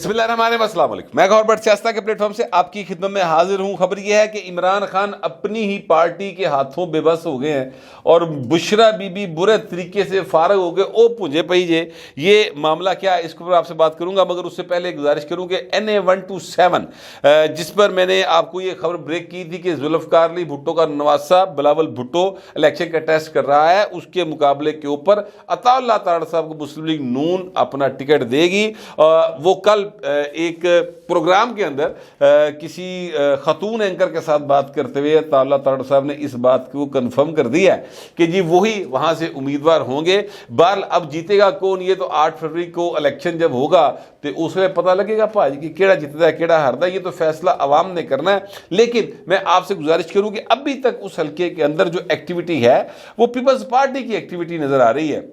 बिस्मिल्लाहिर्रहमानिर्रहीम, अस्सलाम वालेकुम। मैं गौहर भट्ट सियासत के प्लेटफॉर्म से आपकी खिदमत में हाजिर हूं। खबर यह है कि इमरान खान अपनी ही पार्टी के हाथों बेबस हो गए हैं और बुशरा बीबी बुरे तरीके से फारग हो गए। ओ पुंजे पईजे, ये मामला क्या है इसके ऊपर आपसे बात करूंगा, मगर उससे पहले एक गुजारिश करूँ कि NA127 जिस पर मैंने आपको ये खबर ब्रेक की थी कि जुल्फकार अली भुट्टो का नवासा बिलावल भुट्टो इलेक्शन का टेस्ट कर रहा है, उसके मुकाबले के ऊपर अताउल्लाह तारड़ साहब को मुस्लिम लीग नून अपना टिकट देगी। वो कल एक प्रोग्राम के अंदर किसी खतून एंकर के साथ बात करते हुए अताउल्लाह तारड़ साहब ने इस बात को कंफर्म कर दिया है कि जी वही वहां से उम्मीदवार होंगे। बहरहाल अब जीतेगा कौन, ये तो 8 फरवरी को इलेक्शन जब होगा तो उसमें पता लगेगा भाजी कि केड़ा जीतता है केड़ा हारता है, ये तो फैसला अवाम ने करना है। लेकिन मैं आपसे गुजारिश करूं कि अभी तक उस हल्के के अंदर जो एक्टिविटी है वो पीपल्स पार्टी की एक्टिविटी नजर आ रही है।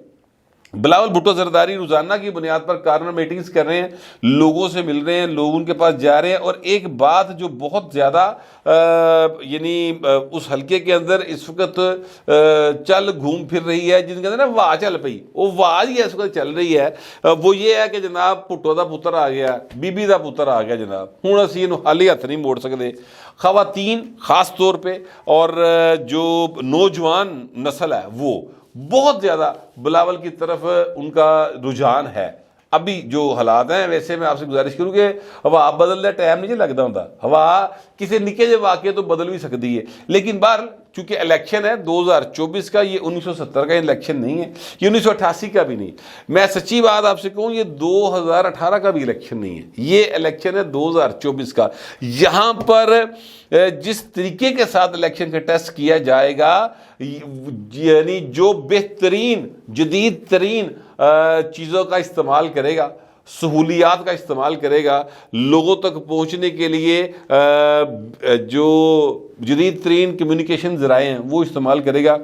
बिलावल भुट्टो जरदारी रोजाना की बुनियाद पर कार्नर मीटिंग्स कर रहे हैं, लोगों से मिल रहे हैं, लोग उनके पास जा रहे हैं। और एक बात जो बहुत ज़्यादा उस हल्के के अंदर इस वक्त चल घूम फिर रही है, जिनके अंदर ना वाह चल पई, वो वाह ही इस वक्त चल रही है, वो ये है कि जनाब भुट्टो का पुत्र आ गया, बीबी का पुत्र आ गया जनाब, हुण असीं इहनूं हाली हथ नहीं मोड़ सकते। खवातीन खास तौर पर और जो नौजवान नस्ल है वो बहुत ज़्यादा बिलावल की तरफ उनका रुझान है। अभी जो हालात हैं, वैसे मैं आपसे गुजारिश करूँ कि हवा बदलने टाइम नहीं लगता होता, हवा किसी निके जे वाक़े तो बदल भी सकती है। लेकिन बाहर चूंकि इलेक्शन है 2024 का, ये 1970 का इलेक्शन नहीं है, ये 1988 का भी नहीं। मैं सच्ची बात आपसे कहूँ, ये 2018 का भी इलेक्शन नहीं है, ये इलेक्शन है 2024 का। यहाँ पर जिस तरीके के साथ इलेक्शन का टेस्ट किया जाएगा, यानी जो बेहतरीन जदीद तरीन चीज़ों का इस्तेमाल करेगा, सहूलियात का इस्तेमाल करेगा, लोगों तक पहुंचने के लिए जो जदीद तरीन कम्युनिकेशन ज़राए हैं वो इस्तेमाल करेगा,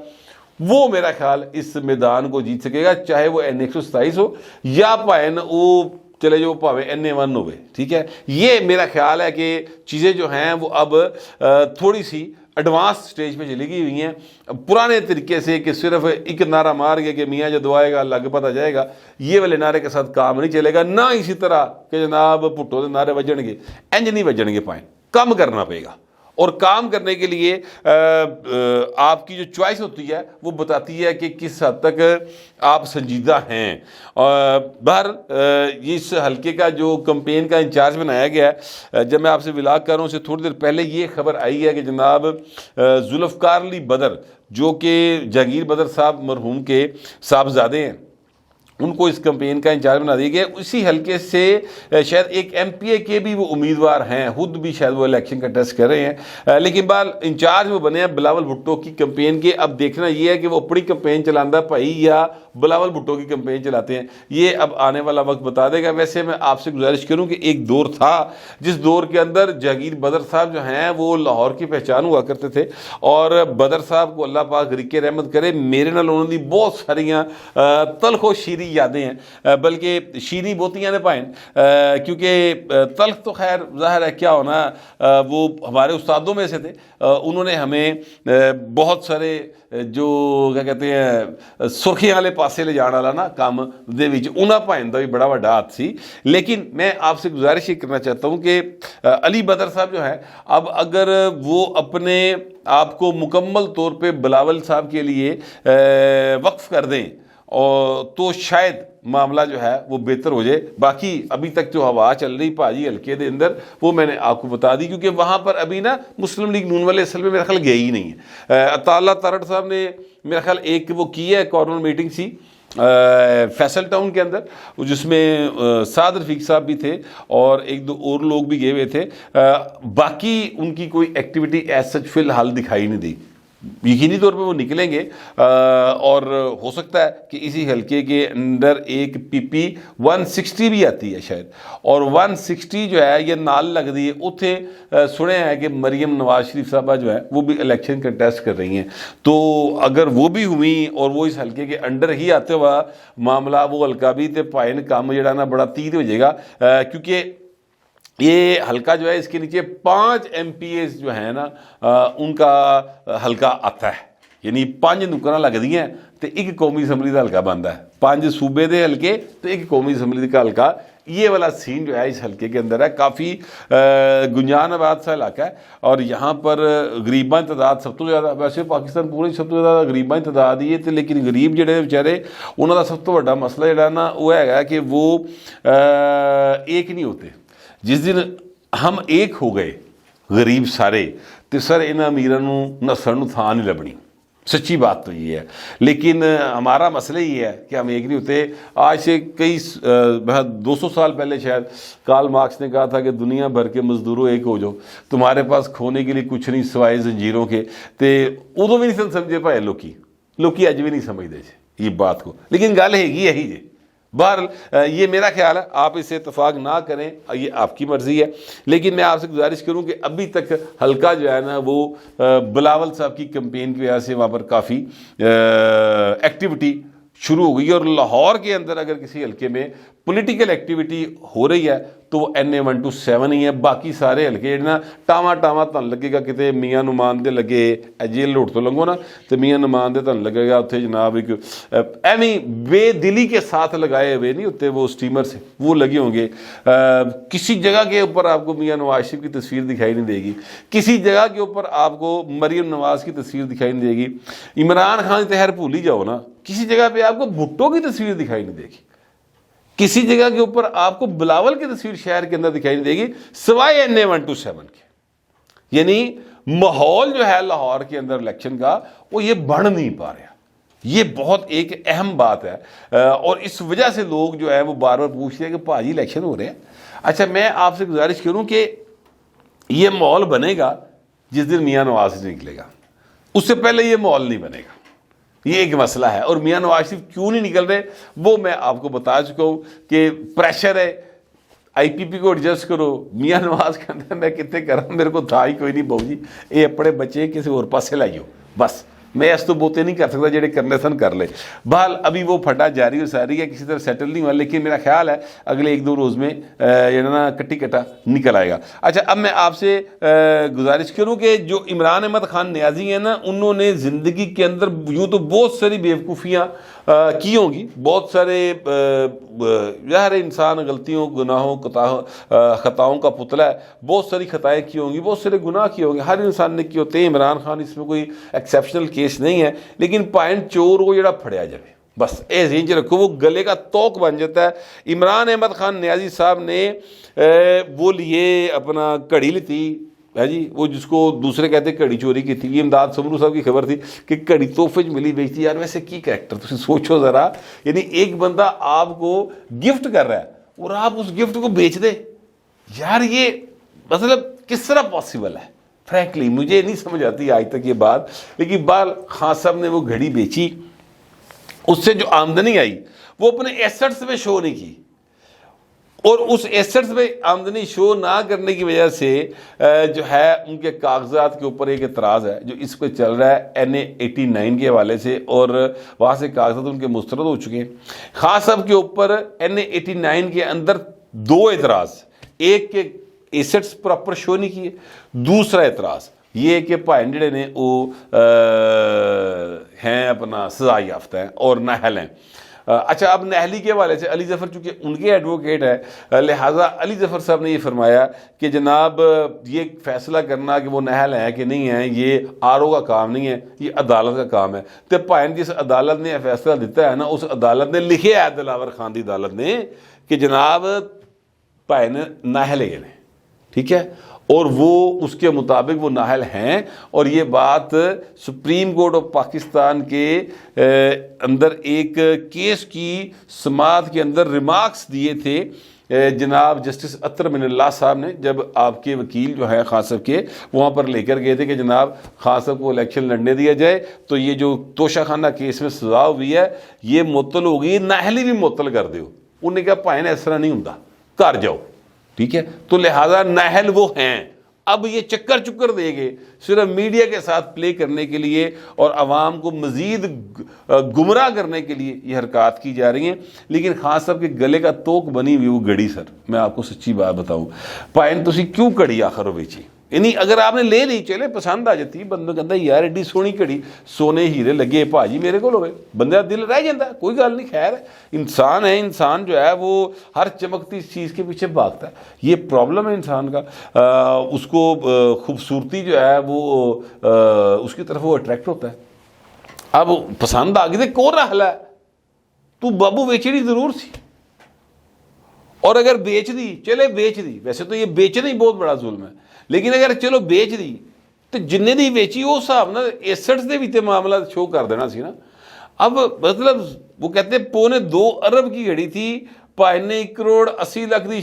वो मेरा ख्याल इस मैदान को जीत सकेगा। चाहे वो N127 हो या भावे वो चले जो भावे NA1 हो। ठीक है, ये मेरा ख्याल है कि चीज़ें जो हैं वो अब थोड़ी सी एडवांस स्टेज पे चली गई हुई हैं। पुराने तरीके से कि सिर्फ एक नारा मार के कि मियाँ जो आएगा लग पता जाएगा, ये वाले नारे के साथ काम नहीं चलेगा। ना इसी तरह कि जनाब भुट्टो के नारे बजणगे, इंज नहीं बजणगे पाए, काम करना पड़ेगा। और काम करने के लिए आपकी जो चॉइस होती है वो बताती है कि किस हद तक आप संजीदा हैं। बाहर इस हल्के का जो कैंपेन का इंचार्ज बनाया गया है, जब मैं आपसे विलाग कर रहा हूँ, उससे थोड़ी देर पहले ये खबर आई है कि जनाब जुल्फकार अली बदर, जो कि जहांगीर बदर साहब मरहूम के साहबजादे हैं, उनको इस कैंपेन का इंचार्ज बना दिया गया। उसी हल्के से शायद एक MPA के भी वो उम्मीदवार हैं, खुद भी शायद वो इलेक्शन का टेस्ट कर रहे हैं। लेकिन बाल इंचार्ज वो बने हैं बिलावल भुट्टो की कैंपेन के। अब देखना ये है कि वो अपनी कैंपेन चलाता भाई या बिलावल भुट्टो की कैंपेन चलाते हैं, ये अब आने वाला वक्त बता देगा। वैसे मैं आपसे गुजारिश करूँ कि एक दौर था जिस दौर के अंदर जहांगीर बदर साहब जो हैं वो लाहौर की पहचान हुआ करते थे, और बदर साहब को अल्लाह पाक रिके रहमत करे, मेरे नाल उन्होंने बहुत सारियाँ तलखो शीरी यादें हैं, बल्कि शीरी बोतियाँ ने पाइन, क्योंकि तल्ख तो खैर ज़ाहिर है क्या होना, वो हमारे उस्तादों में से थे। उन्होंने हमें बहुत सारे जो क्या कहते हैं सुर्खियां वाले पासे ले जाने वाला ना काम दे विच उन्हां भाइन दा भी बड़ा वड्डा हाथ सी। लेकिन मैं आपसे गुजारिश ही करना चाहता हूँ कि अली बदर साहब जो है, अब अगर वो अपने आप को मुकम्मल तौर पे बिलावल साहब के लिए वक्फ कर दें और तो शायद मामला जो है वो बेहतर हो जाए। बाकी अभी तक जो हवा चल रही भाजी हल्के के अंदर वो मैंने आपको बता दी, क्योंकि वहाँ पर अभी ना मुस्लिम लीग नून वाले असल में मेरा ख्याल गए ही नहीं है। अताउल्लाह तारड़ साहब ने मेरा ख्याल एक वो की है कॉर्नर मीटिंग सी फैसल टाउन के अंदर, जिसमें साद रफीक साहब भी थे और एक दो और लोग भी गए हुए थे। बाकी उनकी कोई एक्टिविटी एज सच फिलहाल दिखाई नहीं दी। यकीनी तौर पे वो निकलेंगे और हो सकता है कि इसी हल्के के अंदर एक PP 160 भी आती है शायद, और 160 जो है ये नाल लगती है उत्थे सुने हैं कि मरियम नवाज शरीफ साहबा जो है वो भी इलेक्शन कंटेस्ट कर रही हैं। तो अगर वो भी हुई और वो इस हल्के के अंडर ही आते हुआ मामला, वो हल्का भी तो भाई काम जड़ा ना बड़ा तीत हो जाएगा, क्योंकि ये हल्का जो है इसके नीचे 5 MPAs जो है ना उनका हल्का आता है, यानी 5 नुकरां लगदियां ਤੇ ਇੱਕ ਕੌਮੀ ਅਸੈਂਬਲੀ ਦਾ ਹਲਕਾ ਬਣਦਾ ਹੈ, 5 सूबे ਦੇ ਹਲਕੇ ਤੇ ਇੱਕ ਕੌਮੀ ਅਸੈਂਬਲੀ ਦਾ हल्का। ये वाला सीन जो है इस हल्के के अंदर है, काफ़ी गुंजान आबाद सा इलाका है और यहाँ पर गरीबां की तादाद सब तो ज़्यादा, वैसे पाकिस्तान पूरे सब तो ज़्यादा गरीबां की तादाद ही है, तो लेकिन गरीब जोड़े बेचारे उन्हों का सब तो बड़ा मसला जोड़ा ना वो है कि वो एक नहीं होते। जिस दिन हम एक हो गए गरीब सारे तो सर इन्होंने अमीरों नस्सण नूं थां नहीं लभनी, सच्ची बात तो ये है। लेकिन हमारा मसला ये है कि हम एक नहीं होते। आज से कई 200 साल पहले शायद कार्ल मार्क्स ने कहा था कि दुनिया भर के मजदूरों एक हो जाओ, तुम्हारे पास खोने के लिए कुछ नहीं सिवाय जंजीरों के। तो उदों भी नहीं समझे पाए लोग अज भी नहीं समझते ये बात को, लेकिन गल हैगी यही जे। बहरहाल ये मेरा ख्याल है, आप इससे इतफाक़ ना करें, ये आपकी मर्ज़ी है, लेकिन मैं आपसे गुजारिश करूं कि अभी तक हल्का जो है ना वो बिलावल साहब की कैंपेन की वजह से वहाँ पर काफ़ी एक्टिविटी शुरू हो गई है। और लाहौर के अंदर अगर किसी हल्के में पॉलिटिकल एक्टिविटी हो रही है तो वो NA-127 ही है। बाकी सारे हल्के ना टावा तुहानूं लगेगा किते मियाँ नुमान दे लगे जेल रोड तो लंघो ना तो मियाँ नुमान दे तुहानूं लगेगा उत्थे जनाब एक एवं बेदिली के साथ लगाए हुए नहीं होते वो स्टीमर से, वो लगे होंगे। किसी जगह के ऊपर आपको मियाँ नवाज शरीफ की तस्वीर दिखाई नहीं देगी, किसी जगह के ऊपर आपको मरीम नवाज की तस्वीर दिखाई नहीं देगी। इमरान खान तहर भूल ही जाओ ना, किसी जगह पे आपको भुट्टो की तस्वीर दिखाई नहीं देगी, किसी जगह के ऊपर आपको बिलावल की तस्वीर शहर के अंदर दिखाई नहीं देगी सिवाय NA-127 के। यानी माहौल जो है लाहौर के अंदर इलेक्शन का वो ये बढ़ नहीं पा रहा। ये बहुत एक अहम बात है और इस वजह से लोग जो है वो बार बार पूछते हैं कि भाजी इलेक्शन हो रहे हैं। अच्छा, मैं आपसे गुजारिश करूं कि ये माहौल बनेगा जिस दिन मियाँ नवाज से निकलेगा, उससे पहले ये माहौल नहीं बनेगा, ये एक मसला है। और मियाँ नवाज शरीफ क्यों नहीं निकल रहे वो मैं आपको बता चुका हूँ कि प्रेशर है, IPP को एडजस्ट करो। मियाँ नवाज कहता मैं कितने करा, मेरे को था ही कोई नहीं बाबू जी, ये अपने बच्चे किसी और पासे लाइयो, बस मैं इस तो बहुते नहीं कर सकता, जेडे करने सन कर ले। बहरहाल अभी वो फटा जारी हो सारी है, किसी तरह सेटल नहीं हुआ, लेकिन मेरा ख्याल है अगले 1-2 रोज़ में ना कट्टी कट्टा निकल आएगा। अच्छा, अब मैं आपसे गुजारिश करूं कि जो इमरान अहमद खान नियाज़ी हैं ना, उन्होंने ज़िंदगी के अंदर यूँ तो बहुत सारी बेवकूफ़ियाँ की होंगी, बहुत सारे यार इंसान गलतियों गुनाहों खताओं का पुतला है, बहुत सारी खताएँ की होंगी, बहुत सारे गुनाह किए होंगे, हर इंसान ने किए होते हैं। इमरान खान इसमें कोई एक्सेप्शनल केस नहीं है, लेकिन पॉइंट चोर वो जड़ा फड़िया जाए, बस ये ज़हन च रखो, वो गले का तोक बन जाता है। इमरान अहमद खान नियाज़ी साहब ने वो लिए अपना घड़ी ली थी है जी, वो जिसको दूसरे कहते घड़ी चोरी की थी। ये इमदाद समरू साहब की खबर थी कि घड़ी तोहफे मिली बेचती। यार वैसे की कैरेक्टर तुम सोचो ज़रा, यानी एक बंदा आपको गिफ्ट कर रहा है और आप उस गिफ्ट को बेच दे, यार ये मतलब किस तरह पॉसिबल है? फ्रैंकली मुझे नहीं समझ आती आज तक ये बात। लेकिन बाल खान साहब ने वो घड़ी बेची, उससे जो आमदनी आई वो अपने एसेट्स में शो नहीं की, और उस एसेट्स में आमदनी शो ना करने की वजह से जो है उनके कागजात के ऊपर एक एतराज़ है जो इस पर चल रहा है NA-89 के हवाले से, और वहाँ से कागजात उनके मुस्तरद हो चुके हैं। खान साहब के ऊपर NA-89 के अंदर 2 एतराज़, एक के एसेट्स प्रॉपर शो नहीं किए, दूसरा एतराज़ ये कि भाई जेडे ने वो हैं अपना सजा याफ्ता हैं और नाहल हैं। अच्छा, अब नहली के हवाले से अली ज़फ़र चूँकि उनके एडवोकेट है, लिहाजा अली ज़फ़र साहब ने ये फरमाया कि जनाब ये फैसला करना कि वो नहल है कि नहीं है ये RO का काम नहीं है, ये अदालत का काम है। तो भाई जिस अदालत ने फैसला दिता है ना, उस अदालत ने लिखे है दिलावर खान की अदालत ने कि जनाब भाई ने नाहल है, ठीक है, और वो उसके मुताबिक वो नाहल हैं। और ये बात सुप्रीम कोर्ट ऑफ पाकिस्तान के अंदर एक केस की समाअत के अंदर रिमार्क्स दिए थे जनाब जस्टिस अतर मिनल्लाह साहब ने, जब आपके वकील जो हैं खान साहब के वहाँ पर लेकर गए थे कि जनाब खान साहब को इलेक्शन लड़ने दिया जाए, तो ये जो तोशाखाना केस में सजा हुई है ये मुअत्तल हो गई, नाहली भी मुअत्तल कर दो। उन्होंने कहा भाई ने इस तरह नहीं होता, घर जाओ, ठीक है। तो लिहाजा नाहल वो हैं। अब ये चक्कर चुक्कर देंगे सिर्फ मीडिया के साथ प्ले करने के लिए और आवाम को मज़ीद गुमराह करने के लिए ये हरकत की जा रही हैं। लेकिन खान साहब के गले का तोक बनी हुई वो घड़ी, सर मैं आपको सच्ची बात बताऊं, भाई तुसी क्यों घड़ी आखिर बेची? یعنی اگر آپ نے لے لی چلے پسند آ جاتی, بندہ کہتا یار ایڈی سونی گھڑی سونے ہیرے لگے بھاجی میرے کو ہوئے, بندے کا دل رہ جاتا ہے, کوئی گل نہیں. خیر انسان ہے, انسان جو ہے وہ ہر چمکتی چیز کے پیچھے بھاگتا ہے, یہ پرابلم ہے انسان کا. اس کو خوبصورتی جو ہے وہ اس کی طرف وہ اٹریکٹ ہوتا ہے. اب پسند آ گئی تو کون رہ ہے, تو بابو بیچنی ضرور سی, اور اگر بیچ دی چلے بیچ دی, ویسے تو یہ بیچنا ہی بہت بڑا ظلم ہے, لیکن اگر چلو بیچ دی تو جن دی بیچی وہ حساب نہ ایسٹس دے بھی تے معاملہ شو کر دینا سی نا. اب مطلب وہ کہتے 2.25 ارب کی گھڑی تھی, بھائی نے 1.80 کروڑ کی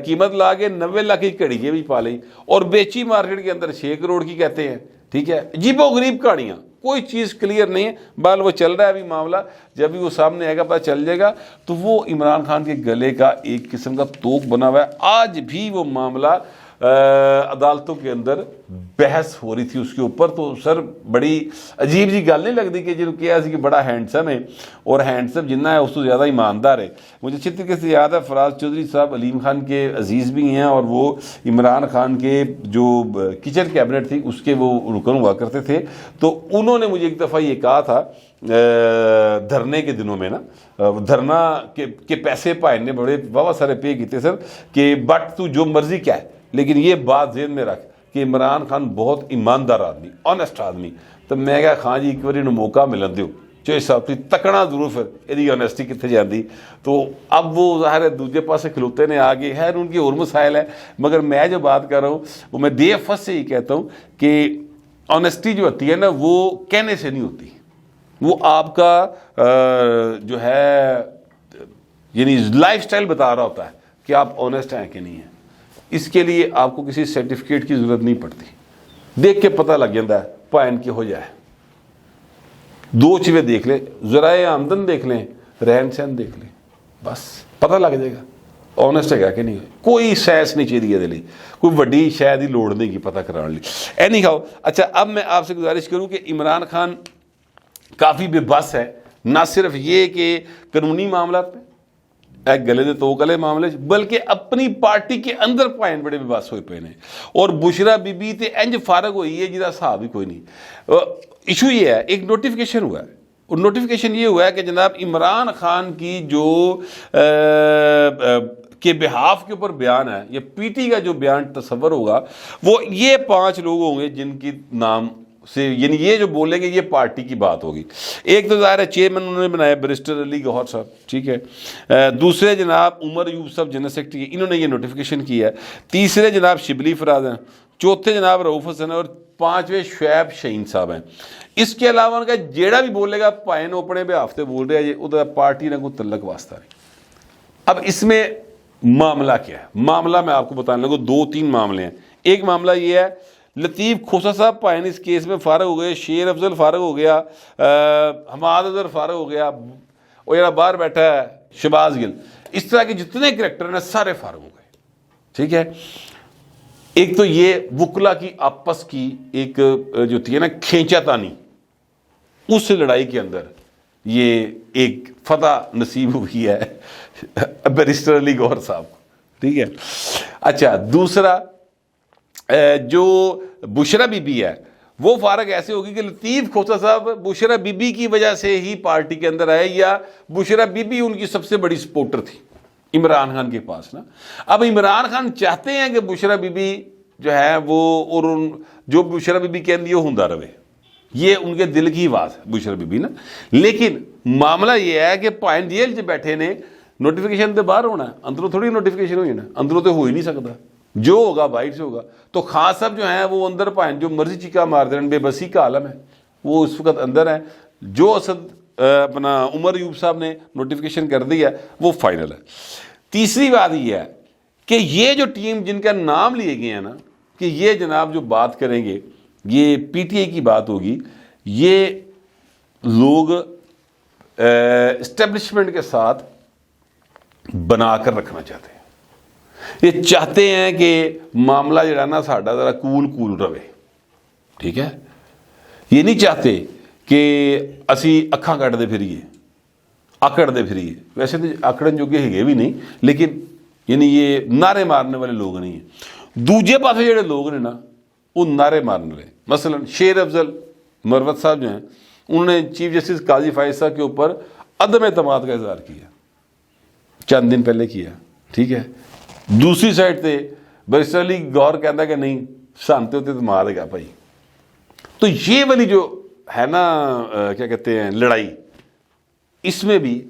قیمت لا کے 90 لاکھ کی گھڑی کے بھی پا لی, اور بیچی مارکیٹ کے اندر 6 کروڑ کی کہتے ہیں. ٹھیک ہے, عجیب و غریب کہانیاں, کوئی چیز کلیئر نہیں ہے. بال وہ چل رہا ہے ابھی معاملہ, جب بھی وہ سامنے آئے گا پتہ چل جائے گا. تو وہ عمران خان کے گلے کا ایک قسم کا توق بنا ہوا ہے. آج بھی وہ معاملہ عدالتوں کے اندر بحث ہو رہی تھی اس کے اوپر. تو سر بڑی عجیب جی گل نہیں لگتی کہ جنہوں کیا سی کہ بڑا ہینڈسم ہے, اور ہینڈسم جنہ ہے اس تو زیادہ ایماندار ہے. مجھے اچھی طریقے سے یاد ہے فراز چودھری صاحب علیم خان کے عزیز بھی ہیں, اور وہ عمران خان کے جو کچن کیبنٹ تھی اس کے وہ رکن ہوا کرتے تھے. تو انہوں نے مجھے ایک دفعہ یہ کہا تھا دھرنے کے دنوں میں نا, دھرنا کے پیسے پائے نے بڑے بہت سارے پے کیتے سر, کہ بٹ تو جو مرضی کیا ہے, لیکن یہ بات ذہن میں رکھ کہ عمران خان بہت ایماندار آدمی, آنیسٹ آدمی. تو میں کہا خان جی ایک بار انہوں موقع ملن دیو چوہے صاحب تھی تکنا ضرور, پھر یہ آنیسٹی کتنے جاندی. تو اب وہ ظاہر ہے دوسرے پاسے کھلوتے نے آگے, ہے ان کی اور مسائل ہے, مگر میں جو بات کر رہا ہوں وہ میں دے فس سے ہی کہتا ہوں کہ آنیسٹی جو ہوتی ہے نا وہ کہنے سے نہیں ہوتی, وہ آپ کا جو ہے یعنی لائف سٹائل بتا رہا ہوتا ہے کہ آپ آنیسٹ ہیں کہ نہیں ہیں. اس کے لیے آپ کو کسی سرٹیفکیٹ کی ضرورت نہیں پڑتی, دیکھ کے پتہ لگ جاتا ہے پوائنٹ کی ہو جائے. 2 چیزیں دیکھ لیں, ذرائع آمدن دیکھ لیں, رہن سہن دیکھ لیں, بس پتہ لگ جائے گا آنیسٹ ہے کہ نہیں. کوئی سینس نہیں چاہیے دلی, کوئی وڈی شاید ہی لوڑ نہیں کی پتہ کرانے لی. اینی ہاؤ اچھا, اب میں آپ سے گزارش کروں کہ عمران خان کافی بے بس ہے, نہ صرف یہ کہ قانونی معاملات میں ایک گلے دے تو گلے معاملے, بلکہ اپنی پارٹی کے اندر پائن بڑے بے بس ہوئے پے نے. اور بشرا بی بی تے انج فارغ ہوئی ہے جہاں حساب ہی کوئی نہیں. ایشو یہ ہے, ایک نوٹیفیکیشن ہوا ہے, اور نوٹیفیکیشن یہ ہوا ہے کہ جناب عمران خان کی جو کے بحاف کے اوپر بیان ہے, یا پی ٹی کا جو بیان تصور ہوگا, وہ یہ 5 لوگ ہوں گے جن کی نام سے یعنی یہ جو بولیں گے یہ پارٹی کی بات ہوگی. ایک تو ظاہر ہے چیئرمین انہوں نے بنایا بیرسٹر علی گوہر صاحب, ٹھیک ہے. دوسرے جناب عمر ایوب صاحب جنرل سیکرٹری, انہوں نے یہ نوٹیفیکیشن کیا ہے. تیسرے جناب شبلی فراز ہیں. چوتھے جناب رؤف حسن ہیں, اور 5ویں شعیب شہین صاحب ہیں. اس کے علاوہ ان کا جیڑا بھی بولے گا پائن اپنے بے ہفتے بول رہے ہیں, یہ پارٹی نہ کوئی تعلق واسطہ نہیں. اب اس میں معاملہ کیا ہے؟ معاملہ میں آپ کو بتانے لگوں 2-3 معاملے ہیں. ایک معاملہ یہ ہے, لطیف کھوسا صاحب پائن اس کیس میں فارغ ہو گئے, شیر افضل فارغ ہو گیا, حماد اظہر فارغ ہو گیا, اور یہ باہر بیٹھا ہے شہباز گل. اس طرح کے جتنے کریکٹر ہیں سارے فارغ ہو گئے. ٹھیک ہے, ایک تو یہ وکلا کی آپس کی ایک جو ہوتی ہے نا کھینچا تانی, اس لڑائی کے اندر یہ ایک فتح نصیب ہوئی ہے بیرسٹر علی گوہر صاحب کو. ٹھیک ہے. اچھا, دوسرا جو بشرا بی بی ہے وہ فارغ ایسے ہوگی کہ لطیف کھوسا صاحب بشرا بی بی کی وجہ سے ہی پارٹی کے اندر آئے, یا بشرا بی بی ان کی سب سے بڑی سپورٹر تھی عمران خان کے پاس نا. اب عمران خان چاہتے ہیں کہ بشرا بی بی جو ہے وہ, اور جو بشرا بی بی کہندی وہ ہوندا رہے, یہ ان کے دل کی آواز ہے بشرا بی بی نا. لیکن معاملہ یہ ہے کہ پوائنٹ جیل جو بیٹھے نے, نوٹیفیکیشن تو باہر ہونا ہے, اندروں تھوڑی نوٹیفیکیشن ہوئی نا, اندروں تو ہو ہی نہیں سکتا, جو ہوگا باہر سے ہوگا. تو خان صاحب جو ہیں وہ اندر پائن جو مرضی چیکا مار دیں, بے بسی کا عالم ہے, وہ اس وقت اندر ہیں. جو اسد اپنا عمر ایوب صاحب نے نوٹیفیکیشن کر دی ہے وہ فائنل ہے. تیسری بات یہ ہے کہ یہ جو ٹیم جن کا نام لیے گئے ہیں نا, کہ یہ جناب جو بات کریں گے یہ پی ٹی آئی کی بات ہوگی, یہ لوگ اسٹیبلشمنٹ کے ساتھ بنا کر رکھنا چاہتے ہیں. یہ چاہتے ہیں کہ معاملہ جڑا نا ساڈا ذرا کول رہے. ٹھیک ہے, یہ نہیں چاہتے کہ اسی اکھاں کٹ دے پھریے, آکڑ دے پھریے. ویسے تو آکڑن جوگے ہگے بھی نہیں, لیکن یعنی یہ نعرے مارنے والے لوگ نہیں ہیں. دوجے پاسے جڑے لوگ نے نا وہ نعرے مارنے لگے. مثلا شیر افضل مروت صاحب جو ہیں انہوں نے چیف جسٹس قاضی فائز صاحب کے اوپر عدم اعتماد کا اظہار کیا, چند دن پہلے کیا, ٹھیک ہے. دوسری سائڈ تے بیرسٹر علی گوہر کہتا ہے کہ نہیں سانتے ہوتے تو مار گیا بھائی. تو یہ والی جو ہے نا کیا کہتے ہیں لڑائی, اس میں بھی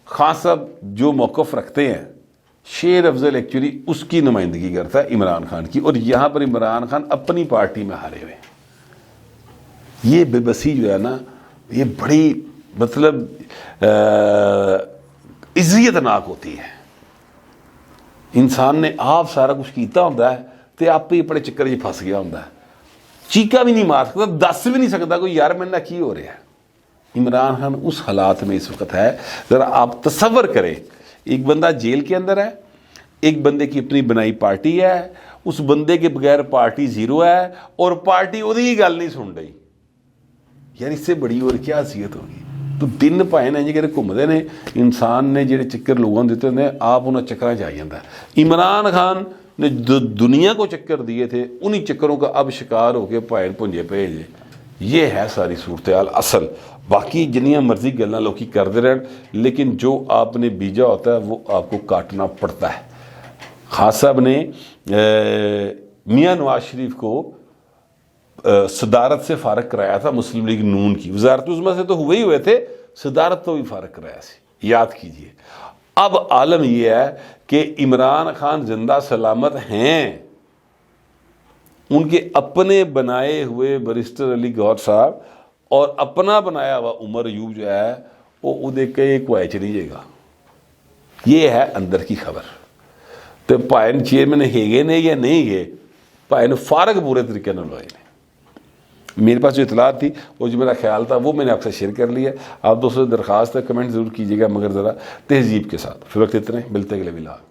خان صاحب جو موقف رکھتے ہیں, شیر افضل ایکچولی اس کی نمائندگی کرتا ہے عمران خان کی, اور یہاں پر عمران خان اپنی پارٹی میں ہارے ہوئے. یہ بے بسی جو ہے نا یہ بڑی مطلب اذیتناک ہوتی ہے. انسان نے آپ سارا کچھ کیتا ہوتا ہے تو آپ ہی بڑے چکر جی پھنس گیا ہوتا ہے, چیکا بھی نہیں مار سکتا, دس بھی نہیں سکتا کوئی یار میرے کی ہو رہا ہے. عمران خان اس حالات میں اس وقت ہے, ذرا آپ تصور کریں, ایک بندہ جیل کے اندر ہے, ایک بندے کی اپنی بنائی پارٹی ہے, اس بندے کے بغیر پارٹی زیرو ہے, اور پارٹی وہی گل نہیں سن رہی. یار اس سے بڑی اور کیا حیثیت ہوگی. تو دن پائے نے جی گھومتے ہیں انسان نے جڑے چکر لوگوں دیتے ہیں آپ انہیں چکر چ آ جاتا ہے. عمران خان نے دنیا کو چکر دیے تھے, انہی چکروں کا اب شکار ہو کے پائے پنجے پے جے. یہ ہے ساری صورتحال اصل. باقی جنیاں مرضی گلاں لوکی کرتے رہن, لیکن جو آپ نے بیجا ہوتا ہے وہ آپ کو کاٹنا پڑتا ہے. خان صاحب نے میاں نواز شریف کو صدارت سے فارغ کرایا تھا مسلم لیگ نون کی, وزارت عظمیٰ سے تو ہوئے تھے, صدارت تو بھی فارغ کرایا سی, یاد کیجئے. اب عالم یہ ہے کہ عمران خان زندہ سلامت ہیں, ان کے اپنے بنائے ہوئے بیرسٹر علی گوہر صاحب اور اپنا بنایا ہوا عمر ایوب جو ہے وہ ادے کے کوئی چلی جائے گا. یہ ہے اندر کی خبر. تو پائن چیئرمین ہے نے یا نہیں گئے, پائن فارغ پورے طریقے نہ لوائے نے. میرے پاس جو اطلاعات تھی وہ جو میرا خیال تھا وہ میں نے آپ سے شیئر کر لیا. آپ دوستوں سے درخواست ہے کمنٹ ضرور کیجیے گا, مگر ذرا تہذیب کے ساتھ. فی وقت اتنے, ملتے اگلے ولاگ.